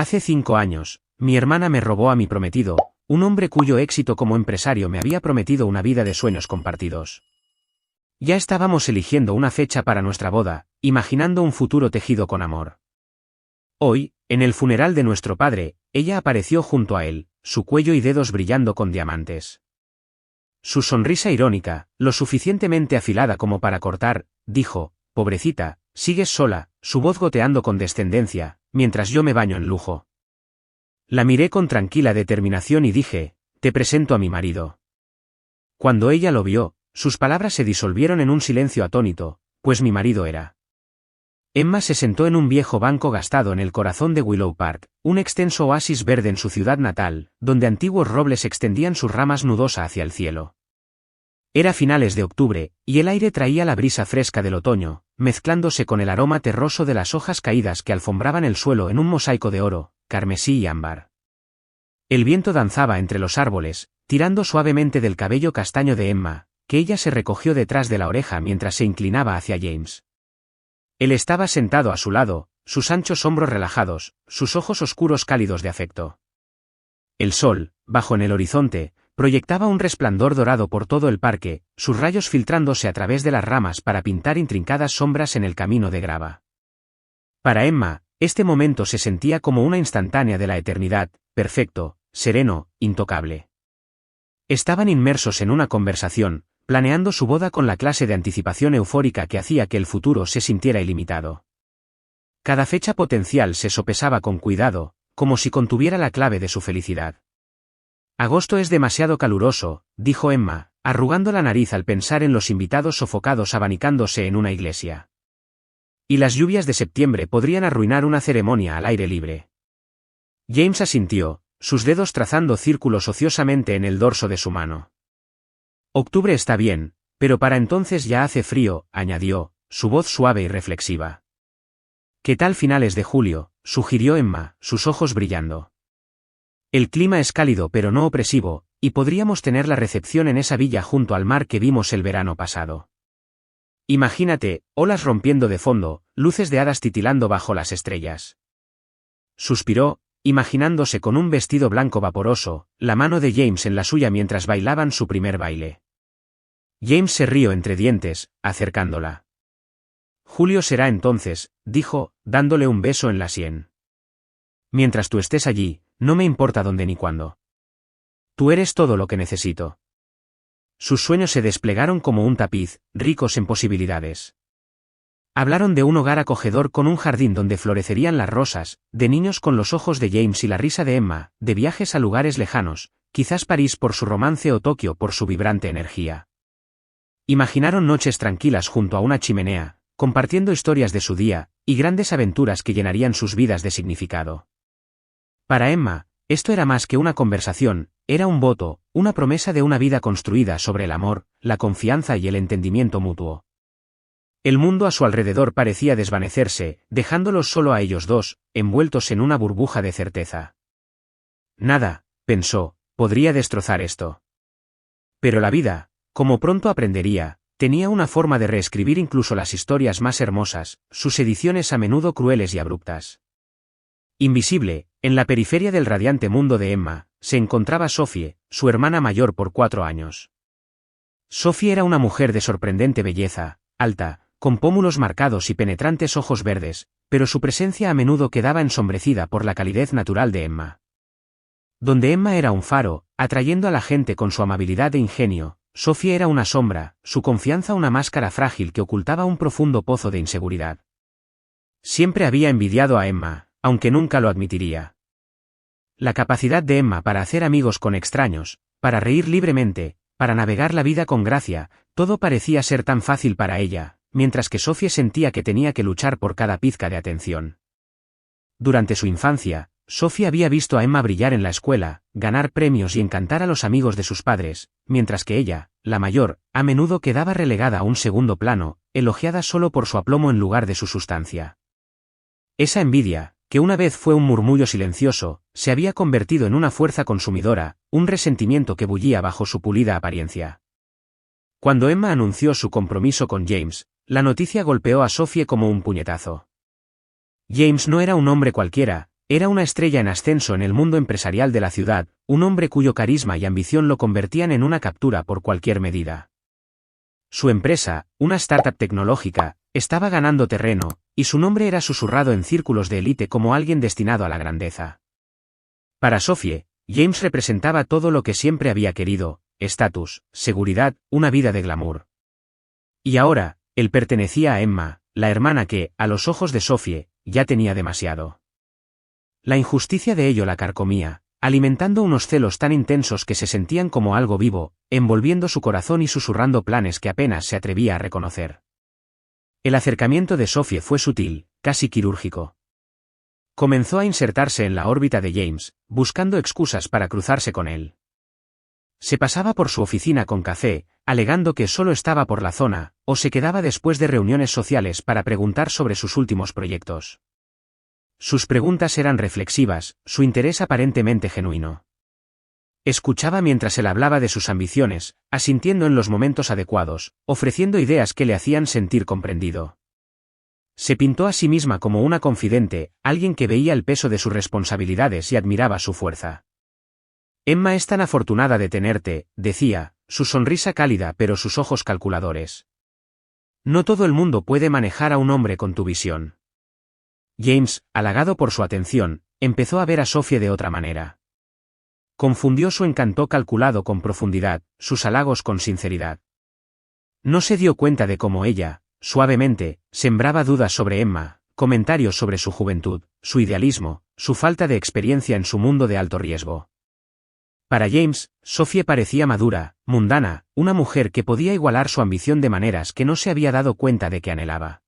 Hace 5 años, mi hermana me robó a mi prometido, un hombre cuyo éxito como empresario me había prometido una vida de sueños compartidos. Ya estábamos eligiendo una fecha para nuestra boda, imaginando un futuro tejido con amor. Hoy, en el funeral de nuestro padre, ella apareció junto a él, su cuello y dedos brillando con diamantes. Su sonrisa irónica, lo suficientemente afilada como para cortar, dijo: «Pobrecita, sigues sola», su voz goteando con descendencia, mientras yo me baño en lujo. La miré con tranquila determinación y dije: «Te presento a mi marido». Cuando ella lo vio, sus palabras se disolvieron en un silencio atónito, pues mi marido era. Emma se sentó en un viejo banco gastado en el corazón de Willow Park, un extenso oasis verde en su ciudad natal, donde antiguos robles extendían sus ramas nudosa hacia el cielo. Era finales de octubre, y el aire traía la brisa fresca del otoño, mezclándose con el aroma terroso de las hojas caídas que alfombraban el suelo en un mosaico de oro, carmesí y ámbar. El viento danzaba entre los árboles, tirando suavemente del cabello castaño de Emma, que ella se recogió detrás de la oreja mientras se inclinaba hacia James. Él estaba sentado a su lado, sus anchos hombros relajados, sus ojos oscuros cálidos de afecto. El sol, bajo en el horizonte, proyectaba un resplandor dorado por todo el parque, sus rayos filtrándose a través de las ramas para pintar intrincadas sombras en el camino de grava. Para Emma, este momento se sentía como una instantánea de la eternidad, perfecto, sereno, intocable. Estaban inmersos en una conversación, planeando su boda con la clase de anticipación eufórica que hacía que el futuro se sintiera ilimitado. Cada fecha potencial se sopesaba con cuidado, como si contuviera la clave de su felicidad. «Agosto es demasiado caluroso», dijo Emma, arrugando la nariz al pensar en los invitados sofocados abanicándose en una iglesia. «Y las lluvias de septiembre podrían arruinar una ceremonia al aire libre». James asintió, sus dedos trazando círculos ociosamente en el dorso de su mano. «Octubre está bien, pero para entonces ya hace frío», añadió, su voz suave y reflexiva. «¿Qué tal finales de julio?», sugirió Emma, sus ojos brillando. «El clima es cálido pero no opresivo, y podríamos tener la recepción en esa villa junto al mar que vimos el verano pasado. Imagínate, olas rompiendo de fondo, luces de hadas titilando bajo las estrellas». Suspiró, imaginándose con un vestido blanco vaporoso, la mano de James en la suya mientras bailaban su primer baile. James se rió entre dientes, acercándola. «Julio será entonces», dijo, dándole un beso en la sien. «Mientras tú estés allí, no me importa dónde ni cuándo. Tú eres todo lo que necesito». Sus sueños se desplegaron como un tapiz, ricos en posibilidades. Hablaron de un hogar acogedor con un jardín donde florecerían las rosas, de niños con los ojos de James y la risa de Emma, de viajes a lugares lejanos, quizás París por su romance o Tokio por su vibrante energía. Imaginaron noches tranquilas junto a una chimenea, compartiendo historias de su día, y grandes aventuras que llenarían sus vidas de significado. Para Emma, esto era más que una conversación, era un voto, una promesa de una vida construida sobre el amor, la confianza y el entendimiento mutuo. El mundo a su alrededor parecía desvanecerse, dejándolos solo a ellos dos, envueltos en una burbuja de certeza. Nada, pensó, podría destrozar esto. Pero la vida, como pronto aprendería, tenía una forma de reescribir incluso las historias más hermosas, sus ediciones a menudo crueles y abruptas. Invisible, en la periferia del radiante mundo de Emma, se encontraba Sophie, su hermana mayor por 4 años. Sophie era una mujer de sorprendente belleza, alta, con pómulos marcados y penetrantes ojos verdes, pero su presencia a menudo quedaba ensombrecida por la calidez natural de Emma. Donde Emma era un faro, atrayendo a la gente con su amabilidad e ingenio, Sophie era una sombra, su confianza una máscara frágil que ocultaba un profundo pozo de inseguridad. Siempre había envidiado a Emma, aunque nunca lo admitiría. La capacidad de Emma para hacer amigos con extraños, para reír libremente, para navegar la vida con gracia, todo parecía ser tan fácil para ella, mientras que Sophie sentía que tenía que luchar por cada pizca de atención. Durante su infancia, Sophie había visto a Emma brillar en la escuela, ganar premios y encantar a los amigos de sus padres, mientras que ella, la mayor, a menudo quedaba relegada a un segundo plano, elogiada solo por su aplomo en lugar de su sustancia. Esa envidia, que una vez fue un murmullo silencioso, se había convertido en una fuerza consumidora, un resentimiento que bullía bajo su pulida apariencia. Cuando Emma anunció su compromiso con James, la noticia golpeó a Sophie como un puñetazo. James no era un hombre cualquiera, Era una estrella en ascenso en el mundo empresarial de la ciudad, un hombre cuyo carisma y ambición lo convertían en una captura por cualquier medida. Su empresa, una startup tecnológica, estaba ganando terreno, y su nombre era susurrado en círculos de élite como alguien destinado a la grandeza. Para Sophie, James representaba todo lo que siempre había querido: estatus, seguridad, una vida de glamour. Y ahora, él pertenecía a Emma, la hermana que, a los ojos de Sophie, ya tenía demasiado. La injusticia de ello la carcomía, alimentando unos celos tan intensos que se sentían como algo vivo, envolviendo su corazón y susurrando planes que apenas se atrevía a reconocer. El acercamiento de Sophie fue sutil, casi quirúrgico. Comenzó a insertarse en la órbita de James, buscando excusas para cruzarse con él. Se pasaba por su oficina con café, alegando que solo estaba por la zona, o se quedaba después de reuniones sociales para preguntar sobre sus últimos proyectos. Sus preguntas eran reflexivas, su interés aparentemente genuino. Escuchaba mientras él hablaba de sus ambiciones, asintiendo en los momentos adecuados, ofreciendo ideas que le hacían sentir comprendido. Se pintó a sí misma como una confidente, alguien que veía el peso de sus responsabilidades y admiraba su fuerza. Emma es tan afortunada de tenerte, decía, su sonrisa cálida pero sus ojos calculadores. No todo el mundo puede manejar a un hombre con tu visión. James, halagado por su atención, empezó a ver a Sophie de otra manera. Confundió su encanto calculado con profundidad, sus halagos con sinceridad. No se dio cuenta de cómo ella, suavemente, sembraba dudas sobre Emma, comentarios sobre su juventud, su idealismo, su falta de experiencia en su mundo de alto riesgo. Para James, Sophie parecía madura, mundana, una mujer que podía igualar su ambición de maneras que no se había dado cuenta de que anhelaba.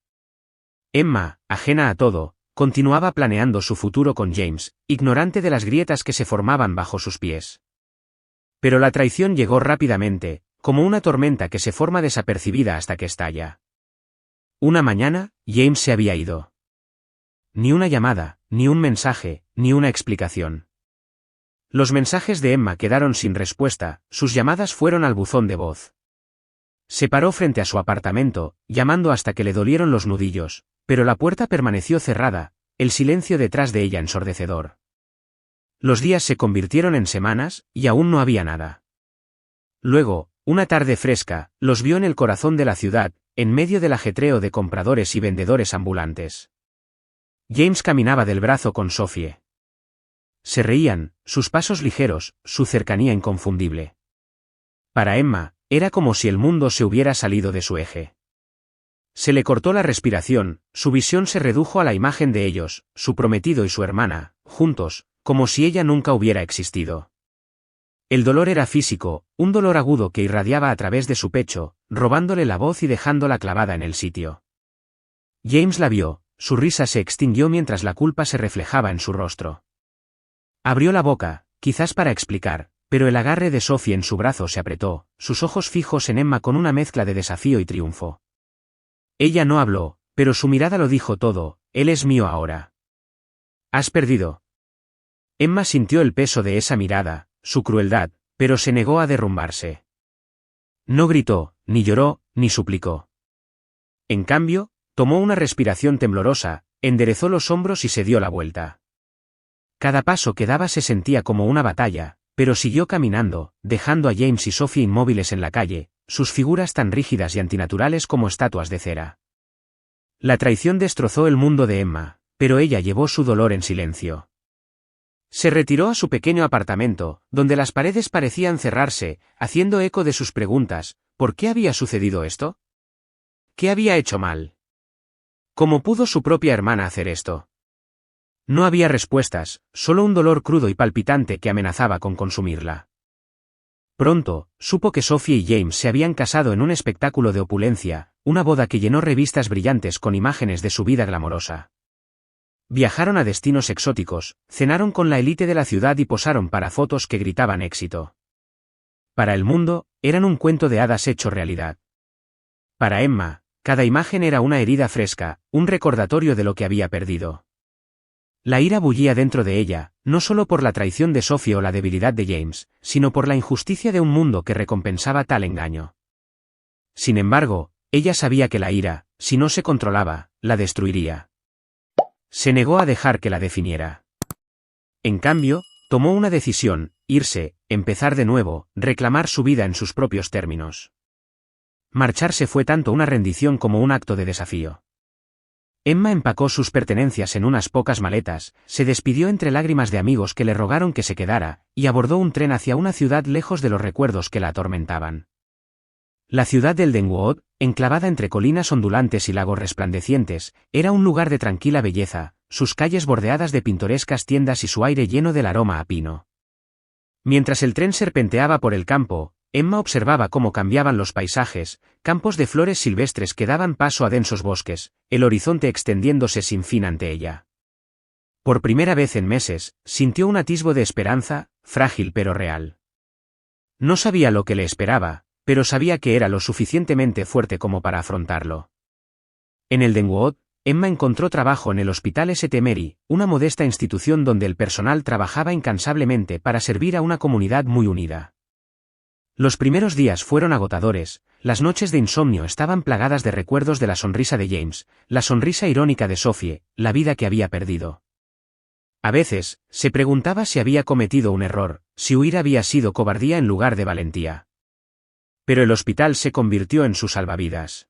Emma, ajena a todo, continuaba planeando su futuro con James, ignorante de las grietas que se formaban bajo sus pies. Pero la traición llegó rápidamente, como una tormenta que se forma desapercibida hasta que estalla. Una mañana, James se había ido. Ni una llamada, ni un mensaje, ni una explicación. Los mensajes de Emma quedaron sin respuesta, sus llamadas fueron al buzón de voz. Se paró frente a su apartamento, llamando hasta que le dolieron los nudillos, pero la puerta permaneció cerrada, el silencio detrás de ella ensordecedor. Los días se convirtieron en semanas, y aún no había nada. Luego, una tarde fresca, los vio en el corazón de la ciudad, en medio del ajetreo de compradores y vendedores ambulantes. James caminaba del brazo con Sophie. Se reían, sus pasos ligeros, su cercanía inconfundible. Para Emma, era como si el mundo se hubiera salido de su eje. Se le cortó la respiración, su visión se redujo a la imagen de ellos, su prometido y su hermana, juntos, como si ella nunca hubiera existido. El dolor era físico, un dolor agudo que irradiaba a través de su pecho, robándole la voz y dejándola clavada en el sitio. James la vio, su risa se extinguió mientras la culpa se reflejaba en su rostro. Abrió la boca, quizás para explicar, pero el agarre de Sophie en su brazo se apretó, sus ojos fijos en Emma con una mezcla de desafío y triunfo. Ella no habló, pero su mirada lo dijo todo: él es mío ahora. ¿Has perdido? Emma sintió el peso de esa mirada, su crueldad, pero se negó a derrumbarse. No gritó, ni lloró, ni suplicó. En cambio, tomó una respiración temblorosa, enderezó los hombros y se dio la vuelta. Cada paso que daba se sentía como una batalla, pero siguió caminando, dejando a James y Sophie inmóviles en la calle, sus figuras tan rígidas y antinaturales como estatuas de cera. La traición destrozó el mundo de Emma, pero ella llevó su dolor en silencio. Se retiró a su pequeño apartamento, donde las paredes parecían cerrarse, haciendo eco de sus preguntas: ¿por qué había sucedido esto? ¿Qué había hecho mal? ¿Cómo pudo su propia hermana hacer esto? No había respuestas, solo un dolor crudo y palpitante que amenazaba con consumirla. Pronto, supo que Sophie y James se habían casado en un espectáculo de opulencia, una boda que llenó revistas brillantes con imágenes de su vida glamorosa. Viajaron a destinos exóticos, cenaron con la élite de la ciudad y posaron para fotos que gritaban éxito. Para el mundo, eran un cuento de hadas hecho realidad. Para Emma, cada imagen era una herida fresca, un recordatorio de lo que había perdido. La ira bullía dentro de ella, no solo por la traición de Sophie o la debilidad de James, sino por la injusticia de un mundo que recompensaba tal engaño. Sin embargo, ella sabía que la ira, si no se controlaba, la destruiría. Se negó a dejar que la definiera. En cambio, tomó una decisión: irse, empezar de nuevo, reclamar su vida en sus propios términos. Marcharse fue tanto una rendición como un acto de desafío. Emma empacó sus pertenencias en unas pocas maletas, se despidió entre lágrimas de amigos que le rogaron que se quedara, y abordó un tren hacia una ciudad lejos de los recuerdos que la atormentaban. La ciudad del Eldenwood, enclavada entre colinas ondulantes y lagos resplandecientes, era un lugar de tranquila belleza, sus calles bordeadas de pintorescas tiendas y su aire lleno del aroma a pino. Mientras el tren serpenteaba por el campo, Emma observaba cómo cambiaban los paisajes: campos de flores silvestres que daban paso a densos bosques, el horizonte extendiéndose sin fin ante ella. Por primera vez en meses, sintió un atisbo de esperanza, frágil pero real. No sabía lo que le esperaba, pero sabía que era lo suficientemente fuerte como para afrontarlo. En Eldenwood, Emma encontró trabajo en el Hospital St. Mary, una modesta institución donde el personal trabajaba incansablemente para servir a una comunidad muy unida. Los primeros días fueron agotadores, las noches de insomnio estaban plagadas de recuerdos de la sonrisa de James, la sonrisa irónica de Sophie, la vida que había perdido. A veces, se preguntaba si había cometido un error, si huir había sido cobardía en lugar de valentía. Pero el hospital se convirtió en su salvavidas.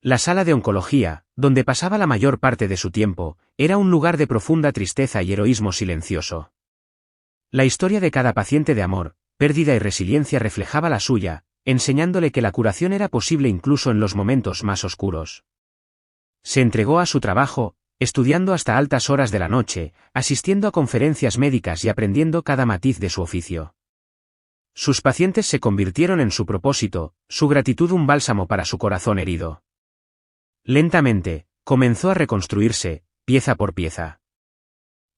La sala de oncología, donde pasaba la mayor parte de su tiempo, era un lugar de profunda tristeza y heroísmo silencioso. La historia de cada paciente de amor, pérdida y resiliencia reflejaba la suya, enseñándole que la curación era posible incluso en los momentos más oscuros. Se entregó a su trabajo, estudiando hasta altas horas de la noche, asistiendo a conferencias médicas y aprendiendo cada matiz de su oficio. Sus pacientes se convirtieron en su propósito, su gratitud un bálsamo para su corazón herido. Lentamente, comenzó a reconstruirse, pieza por pieza.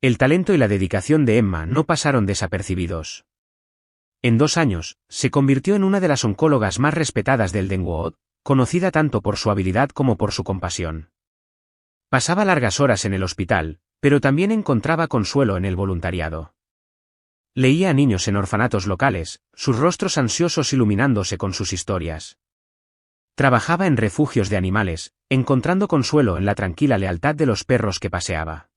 El talento y la dedicación de Emma no pasaron desapercibidos. En 2 años, se convirtió en una de las oncólogas más respetadas del Eldenwood, conocida tanto por su habilidad como por su compasión. Pasaba largas horas en el hospital, pero también encontraba consuelo en el voluntariado. Leía a niños en orfanatos locales, sus rostros ansiosos iluminándose con sus historias. Trabajaba en refugios de animales, encontrando consuelo en la tranquila lealtad de los perros que paseaba.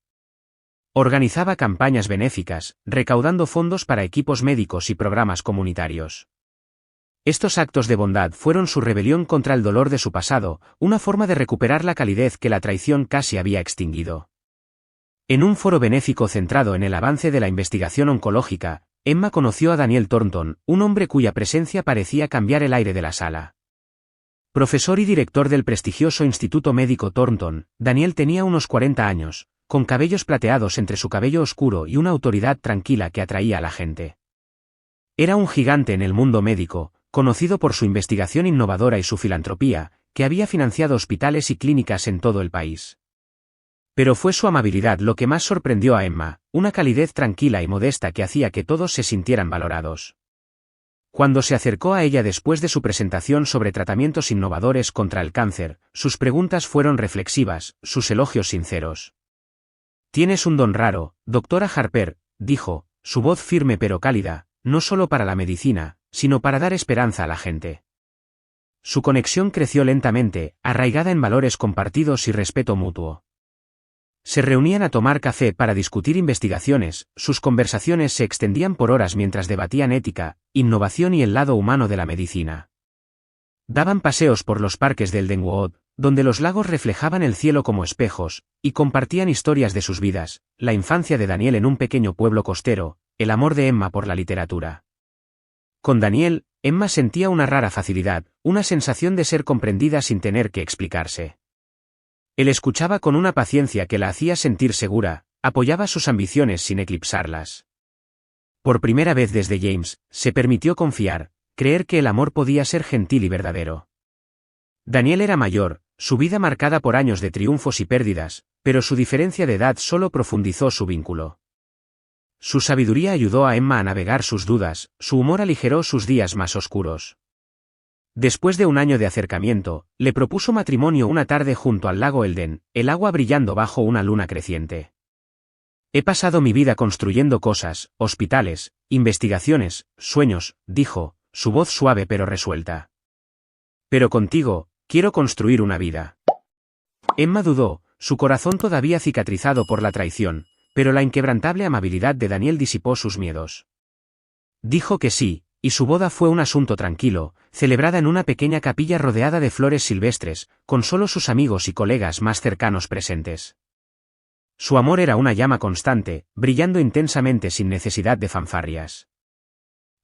Organizaba campañas benéficas, recaudando fondos para equipos médicos y programas comunitarios. Estos actos de bondad fueron su rebelión contra el dolor de su pasado, una forma de recuperar la calidez que la traición casi había extinguido. En un foro benéfico centrado en el avance de la investigación oncológica, Emma conoció a Daniel Thornton, un hombre cuya presencia parecía cambiar el aire de la sala. Profesor y director del prestigioso Instituto Médico Thornton, Daniel tenía unos 40 años, con cabellos plateados entre su cabello oscuro y una autoridad tranquila que atraía a la gente. Era un gigante en el mundo médico, conocido por su investigación innovadora y su filantropía, que había financiado hospitales y clínicas en todo el país. Pero fue su amabilidad lo que más sorprendió a Emma, una calidez tranquila y modesta que hacía que todos se sintieran valorados. Cuando se acercó a ella después de su presentación sobre tratamientos innovadores contra el cáncer, sus preguntas fueron reflexivas, sus elogios sinceros. «Tienes un don raro, doctora Harper», dijo, su voz firme pero cálida, no solo para la medicina, sino para dar esperanza a la gente. Su conexión creció lentamente, arraigada en valores compartidos y respeto mutuo. Se reunían a tomar café para discutir investigaciones, sus conversaciones se extendían por horas mientras debatían ética, innovación y el lado humano de la medicina. Daban paseos por los parques del Eldenwood, donde los lagos reflejaban el cielo como espejos, y compartían historias de sus vidas, la infancia de Daniel en un pequeño pueblo costero, el amor de Emma por la literatura. Con Daniel, Emma sentía una rara facilidad, una sensación de ser comprendida sin tener que explicarse. Él escuchaba con una paciencia que la hacía sentir segura, apoyaba sus ambiciones sin eclipsarlas. Por primera vez desde James, se permitió confiar, creer que el amor podía ser gentil y verdadero. Daniel era mayor, su vida marcada por años de triunfos y pérdidas, pero su diferencia de edad solo profundizó su vínculo. Su sabiduría ayudó a Emma a navegar sus dudas, su humor aligeró sus días más oscuros. Después de un año de acercamiento, le propuso matrimonio una tarde junto al lago Elden, el agua brillando bajo una luna creciente. «He pasado mi vida construyendo cosas, hospitales, investigaciones, sueños», dijo, su voz suave pero resuelta. «Pero contigo, quiero construir una vida». Emma dudó, su corazón todavía cicatrizado por la traición, pero la inquebrantable amabilidad de Daniel disipó sus miedos. Dijo que sí, y su boda fue un asunto tranquilo, celebrada en una pequeña capilla rodeada de flores silvestres, con solo sus amigos y colegas más cercanos presentes. Su amor era una llama constante, brillando intensamente sin necesidad de fanfarrias.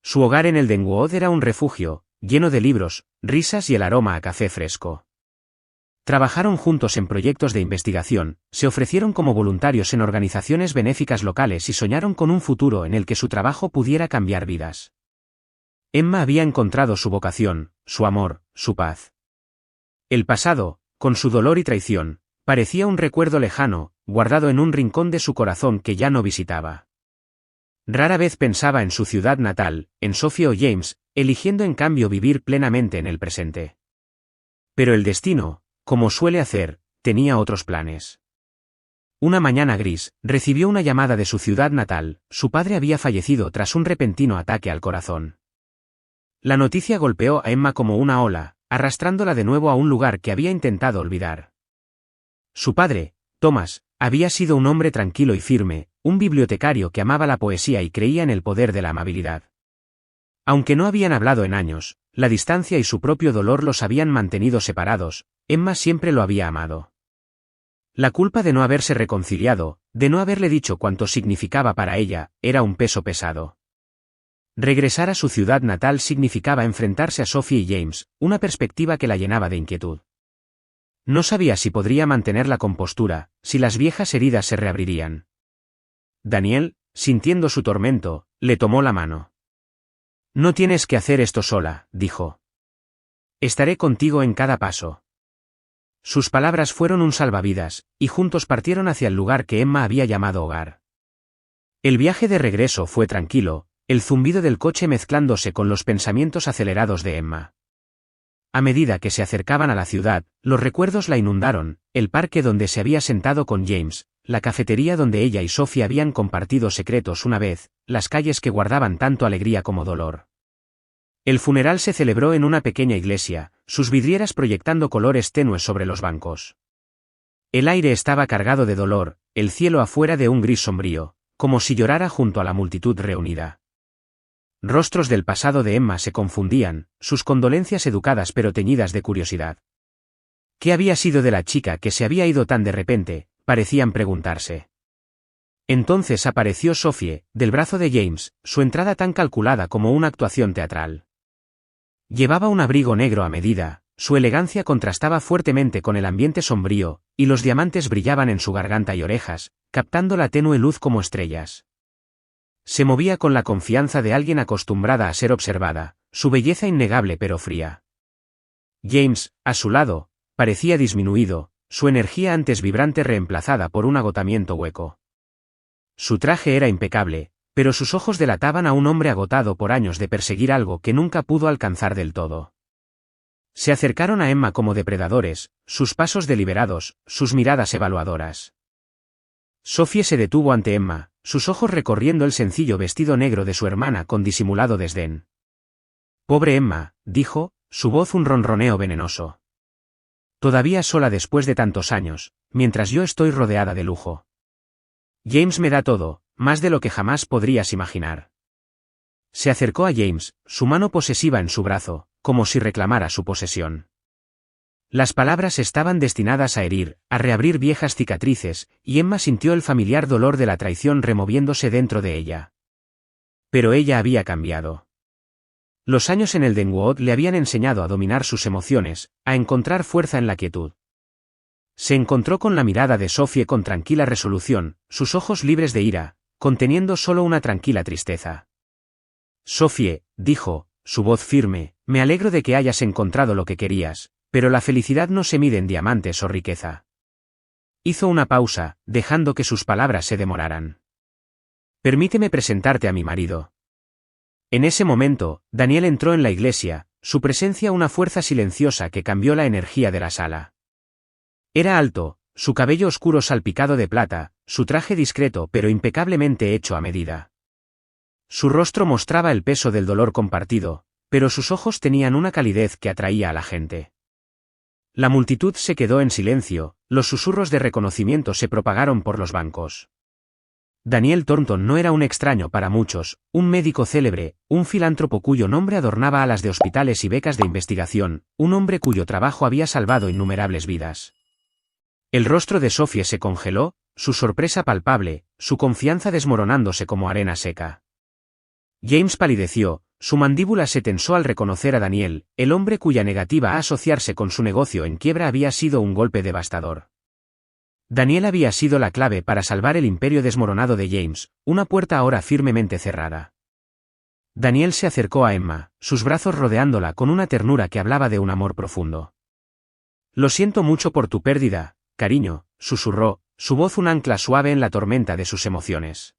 Su hogar en el Denwood era un refugio, lleno de libros, risas y el aroma a café fresco. Trabajaron juntos en proyectos de investigación, se ofrecieron como voluntarios en organizaciones benéficas locales y soñaron con un futuro en el que su trabajo pudiera cambiar vidas. Emma había encontrado su vocación, su amor, su paz. El pasado, con su dolor y traición, parecía un recuerdo lejano, guardado en un rincón de su corazón que ya no visitaba. Rara vez pensaba en su ciudad natal, en Sophie o James, eligiendo en cambio vivir plenamente en el presente. Pero el destino, como suele hacer, tenía otros planes. Una mañana gris, recibió una llamada de su ciudad natal, su padre había fallecido tras un repentino ataque al corazón. La noticia golpeó a Emma como una ola, arrastrándola de nuevo a un lugar que había intentado olvidar. Su padre, Thomas, había sido un hombre tranquilo y firme, un bibliotecario que amaba la poesía y creía en el poder de la amabilidad. Aunque no habían hablado en años, la distancia y su propio dolor los habían mantenido separados, Emma siempre lo había amado. La culpa de no haberse reconciliado, de no haberle dicho cuánto significaba para ella, era un peso pesado. Regresar a su ciudad natal significaba enfrentarse a Sophie y James, una perspectiva que la llenaba de inquietud. No sabía si podría mantener la compostura, si las viejas heridas se reabrirían. Daniel, sintiendo su tormento, le tomó la mano. «No tienes que hacer esto sola», dijo. «Estaré contigo en cada paso». Sus palabras fueron un salvavidas, y juntos partieron hacia el lugar que Emma había llamado hogar. El viaje de regreso fue tranquilo, el zumbido del coche mezclándose con los pensamientos acelerados de Emma. A medida que se acercaban a la ciudad, los recuerdos la inundaron, el parque donde se había sentado con James, la cafetería donde ella y Sophie habían compartido secretos una vez, las calles que guardaban tanto alegría como dolor. El funeral se celebró en una pequeña iglesia, sus vidrieras proyectando colores tenues sobre los bancos. El aire estaba cargado de dolor, el cielo afuera de un gris sombrío, como si llorara junto a la multitud reunida. Rostros del pasado de Emma se confundían, sus condolencias educadas pero teñidas de curiosidad. ¿Qué había sido de la chica que se había ido tan de repente?, parecían preguntarse. Entonces apareció Sophie, del brazo de James, su entrada tan calculada como una actuación teatral. Llevaba un abrigo negro a medida, su elegancia contrastaba fuertemente con el ambiente sombrío, y los diamantes brillaban en su garganta y orejas, captando la tenue luz como estrellas. Se movía con la confianza de alguien acostumbrada a ser observada, su belleza innegable pero fría. James, a su lado, parecía disminuido, su energía antes vibrante reemplazada por un agotamiento hueco. Su traje era impecable, pero sus ojos delataban a un hombre agotado por años de perseguir algo que nunca pudo alcanzar del todo. Se acercaron a Emma como depredadores, sus pasos deliberados, sus miradas evaluadoras. Sophie se detuvo ante Emma, sus ojos recorriendo el sencillo vestido negro de su hermana con disimulado desdén. «Pobre Emma», dijo, su voz un ronroneo venenoso. «Todavía sola después de tantos años, mientras yo estoy rodeada de lujo. James me da todo, más de lo que jamás podrías imaginar». Se acercó a James, su mano posesiva en su brazo, como si reclamara su posesión. Las palabras estaban destinadas a herir, a reabrir viejas cicatrices, y Emma sintió el familiar dolor de la traición removiéndose dentro de ella. Pero ella había cambiado. Los años en el Denwood le habían enseñado a dominar sus emociones, a encontrar fuerza en la quietud. Se encontró con la mirada de Sophie con tranquila resolución, sus ojos libres de ira, conteniendo solo una tranquila tristeza. «Sophie», dijo, su voz firme, «me alegro de que hayas encontrado lo que querías, pero la felicidad no se mide en diamantes o riqueza». Hizo una pausa, dejando que sus palabras se demoraran. «Permíteme presentarte a mi marido». En ese momento, Daniel entró en la iglesia, su presencia una fuerza silenciosa que cambió la energía de la sala. Era alto, su cabello oscuro salpicado de plata, su traje discreto pero impecablemente hecho a medida. Su rostro mostraba el peso del dolor compartido, pero sus ojos tenían una calidez que atraía a la gente. La multitud se quedó en silencio, los susurros de reconocimiento se propagaron por los bancos. Daniel Thornton no era un extraño para muchos, un médico célebre, un filántropo cuyo nombre adornaba alas de hospitales y becas de investigación, un hombre cuyo trabajo había salvado innumerables vidas. El rostro de Sophie se congeló, su sorpresa palpable, su confianza desmoronándose como arena seca. James palideció, su mandíbula se tensó al reconocer a Daniel, el hombre cuya negativa a asociarse con su negocio en quiebra había sido un golpe devastador. Daniel había sido la clave para salvar el imperio desmoronado de James, una puerta ahora firmemente cerrada. Daniel se acercó a Emma, sus brazos rodeándola con una ternura que hablaba de un amor profundo. «Lo siento mucho por tu pérdida, cariño», susurró, su voz un ancla suave en la tormenta de sus emociones.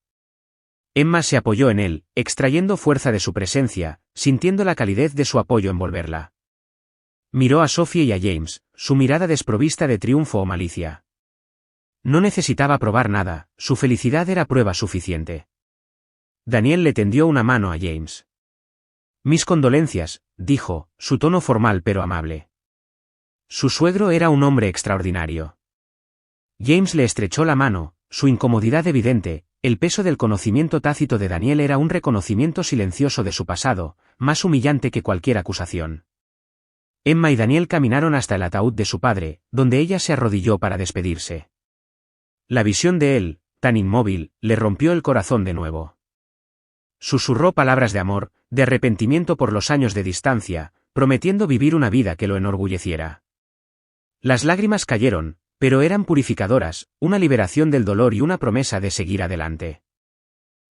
Emma se apoyó en él, extrayendo fuerza de su presencia, sintiendo la calidez de su apoyo envolverla. Miró a Sophie y a James, su mirada desprovista de triunfo o malicia. No necesitaba probar nada, su felicidad era prueba suficiente. Daniel le tendió una mano a James. «Mis condolencias», dijo, su tono formal pero amable. Su suegro era un hombre extraordinario. James le estrechó la mano, su incomodidad evidente, el peso del conocimiento tácito de Daniel era un reconocimiento silencioso de su pasado, más humillante que cualquier acusación. Emma y Daniel caminaron hasta el ataúd de su padre, donde ella se arrodilló para despedirse. La visión de él, tan inmóvil, le rompió el corazón de nuevo. Susurró palabras de amor, de arrepentimiento por los años de distancia, prometiendo vivir una vida que lo enorgulleciera. Las lágrimas cayeron, pero eran purificadoras, una liberación del dolor y una promesa de seguir adelante.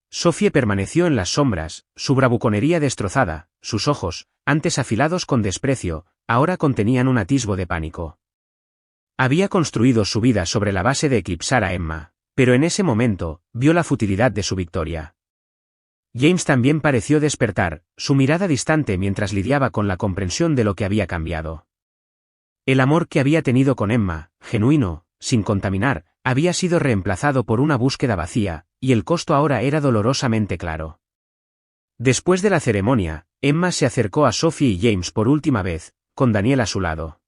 Sophie permaneció en las sombras, su bravuconería destrozada, sus ojos, antes afilados con desprecio, ahora contenían un atisbo de pánico. Había construido su vida sobre la base de eclipsar a Emma, pero en ese momento, vio la futilidad de su victoria. James también pareció despertar, su mirada distante mientras lidiaba con la comprensión de lo que había cambiado. El amor que había tenido con Emma, genuino, sin contaminar, había sido reemplazado por una búsqueda vacía, y el costo ahora era dolorosamente claro. Después de la ceremonia, Emma se acercó a Sophie y James por última vez, con Daniel a su lado.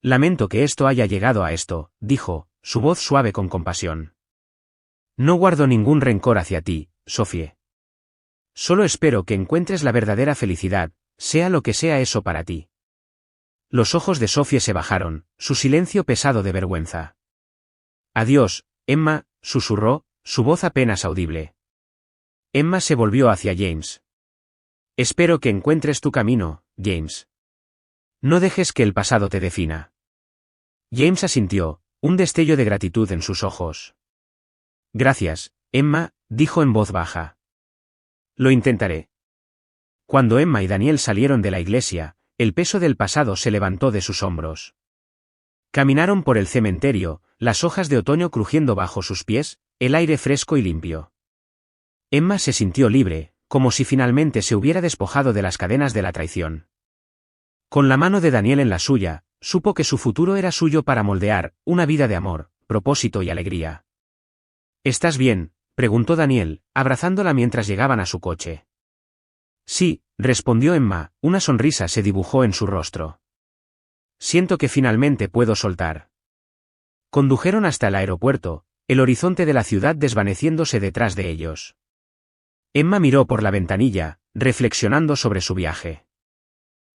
«Lamento que esto haya llegado a esto», dijo, su voz suave con compasión. «No guardo ningún rencor hacia ti, Sophie. Solo espero que encuentres la verdadera felicidad, sea lo que sea eso para ti». Los ojos de Sophie se bajaron, su silencio pesado de vergüenza. «Adiós, Emma», susurró, su voz apenas audible. Emma se volvió hacia James. «Espero que encuentres tu camino, James. No dejes que el pasado te defina». James asintió, un destello de gratitud en sus ojos. «Gracias, Emma», dijo en voz baja. «Lo intentaré». Cuando Emma y Daniel salieron de la iglesia, el peso del pasado se levantó de sus hombros. Caminaron por el cementerio, las hojas de otoño crujiendo bajo sus pies, el aire fresco y limpio. Emma se sintió libre, como si finalmente se hubiera despojado de las cadenas de la traición. Con la mano de Daniel en la suya, supo que su futuro era suyo para moldear, una vida de amor, propósito y alegría. «¿Estás bien?», preguntó Daniel, abrazándola mientras llegaban a su coche. «Sí», respondió Emma, una sonrisa se dibujó en su rostro. «Siento que finalmente puedo soltar». Condujeron hasta el aeropuerto, el horizonte de la ciudad desvaneciéndose detrás de ellos. Emma miró por la ventanilla, reflexionando sobre su viaje.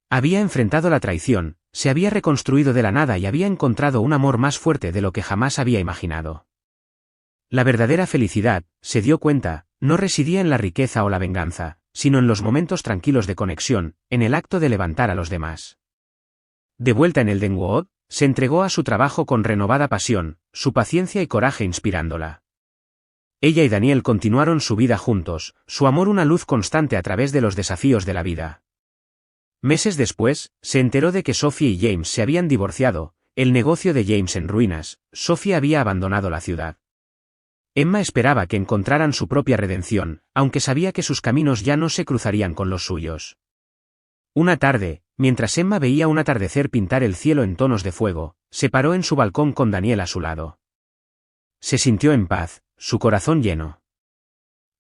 Había enfrentado la traición, se había reconstruido de la nada y había encontrado un amor más fuerte de lo que jamás había imaginado. La verdadera felicidad, se dio cuenta, no residía en la riqueza o la venganza, sino en los momentos tranquilos de conexión, en el acto de levantar a los demás. De vuelta en el Denwood, se entregó a su trabajo con renovada pasión, su paciencia y coraje inspirándola. Ella y Daniel continuaron su vida juntos, su amor una luz constante a través de los desafíos de la vida. Meses después, se enteró de que Sophie y James se habían divorciado, el negocio de James en ruinas, Sophie había abandonado la ciudad. Emma esperaba que encontraran su propia redención, aunque sabía que sus caminos ya no se cruzarían con los suyos. Una tarde, mientras Emma veía un atardecer pintar el cielo en tonos de fuego, se paró en su balcón con Daniel a su lado. Se sintió en paz, su corazón lleno.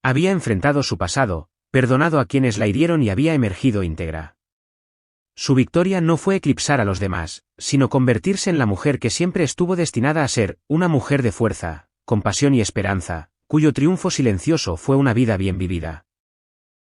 Había enfrentado su pasado, perdonado a quienes la hirieron y había emergido íntegra. Su victoria no fue eclipsar a los demás, sino convertirse en la mujer que siempre estuvo destinada a ser, una mujer de fuerza, compasión y esperanza, cuyo triunfo silencioso fue una vida bien vivida.